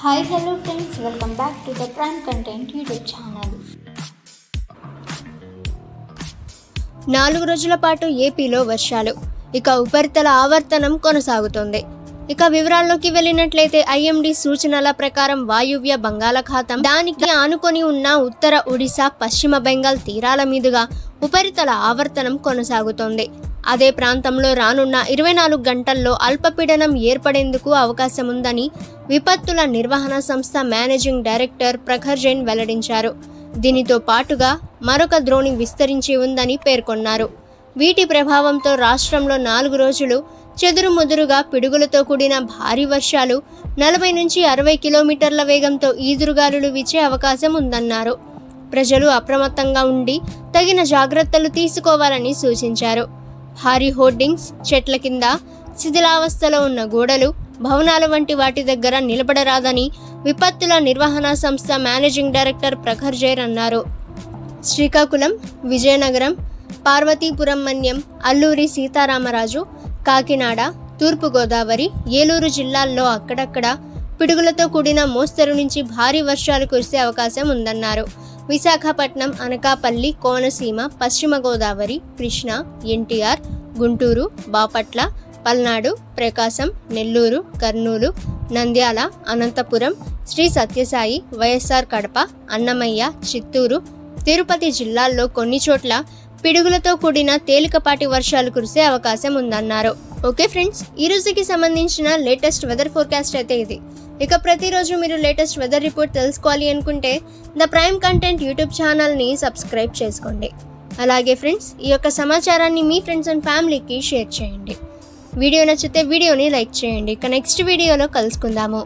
Hi, hello friends, welcome back to the Prime Content YouTube channel. 4 రోజుల పాటు ఏపీలో వర్షాలు, ఇక ఉపరితల ఆవర్తనం కొనసాగుతోంది. ఇక వివరాల్లోకి వెళ్ళినట్లయితే ఐఎండీ సూచనల ప్రకారం వాయువ్య బంగాళాఖాతం, దానికి ఆనుకొని ఉన్న ఉత్తర ఒడిశా, పశ్చిమ బెంగాల్ తీరాల మీదుగా ఉపరితల ఆవర్తనం కొనసాగుతోంది. అదే ప్రాంతంలో రానున్న 24 గంటల్లో అల్పపీడనం ఏర్పడేందుకు అవకాశం ఉందని విపత్తుల నిర్వహణ సంస్థ మేనేజింగ్ డైరెక్టర్ ప్రఖర్ జైన్ వెల్లడించారు. దీనితో పాటుగా మరొక ద్రోణి విస్తరించి ఉందని పేర్కొన్నారు. వీటి ప్రభావంతో రాష్ట్రంలో 4 రోజులు చెదురుముదురుగా పిడుగులతో కూడిన భారీ వర్షాలు, 40 నుంచి 60 కిలోమీటర్ల వేగంతో ఈదురుగాలులు వీచే అవకాశం ఉందన్నారు. ప్రజలు అప్రమత్తంగా ఉండి తగిన జాగ్రత్తలు తీసుకోవాలని సూచించారు. భారీ హోర్డింగ్స్, చెట్ల కింద, శిథిలావస్థలో ఉన్న గోడలు, భవనాలు వంటి వాటి దగ్గర నిలబడరాదని విపత్తుల నిర్వహణ సంస్థ మేనేజింగ్ డైరెక్టర్ ప్రఖర్ జైన్ అన్నారు. శ్రీకాకుళం, విజయనగరం, పార్వతీపురం మన్యం, అల్లూరి సీతారామరాజు, కాకినాడ, తూర్పుగోదావరి, ఏలూరు జిల్లాల్లో అక్కడక్కడ పిడుగులతో కూడిన మోస్తరు నుంచి భారీ వర్షాలు కురిసే అవకాశం ఉందన్నారు. విశాఖపట్నం, అనకాపల్లి, కోనసీమ, పశ్చిమ గోదావరి, కృష్ణా, ఎన్టీఆర్, గుంటూరు, బాపట్ల, పల్నాడు, ప్రకాశం, నెల్లూరు, కర్నూలు, నంద్యాల, అనంతపురం, శ్రీ సత్యసాయి, వైఎస్ఆర్ కడప, అన్నమయ్య, చిత్తూరు, తిరుపతి జిల్లాల్లో కొన్ని చోట్ల పిడుగులతో కూడిన తేలికపాటి వర్షాలు కురిసే అవకాశం ఉందన్నారు. ఓకే ఫ్రెండ్స్, ఈ రోజుకి సంబంధించిన లేటెస్ట్ వెదర్ ఫోర్కాస్ట్ అయితే ఇది. ఇక ప్రతిరోజు మీరు లేటెస్ట్ వెదర్ రిపోర్ట్ తెలుసుకోవాలి అనుకుంటే ద ప్రైమ్ కంటెంట్ యూట్యూబ్ ఛానల్ని సబ్స్క్రైబ్ చేసుకోండి. అలాగే ఫ్రెండ్స్, ఈ యొక్క సమాచారాన్ని మీ ఫ్రెండ్స్ అండ్ ఫ్యామిలీకి షేర్ చేయండి. వీడియో నచ్చితే వీడియోని లైక్ చేయండి. ఇక నెక్స్ట్ వీడియోలో కలుసుకుందాము.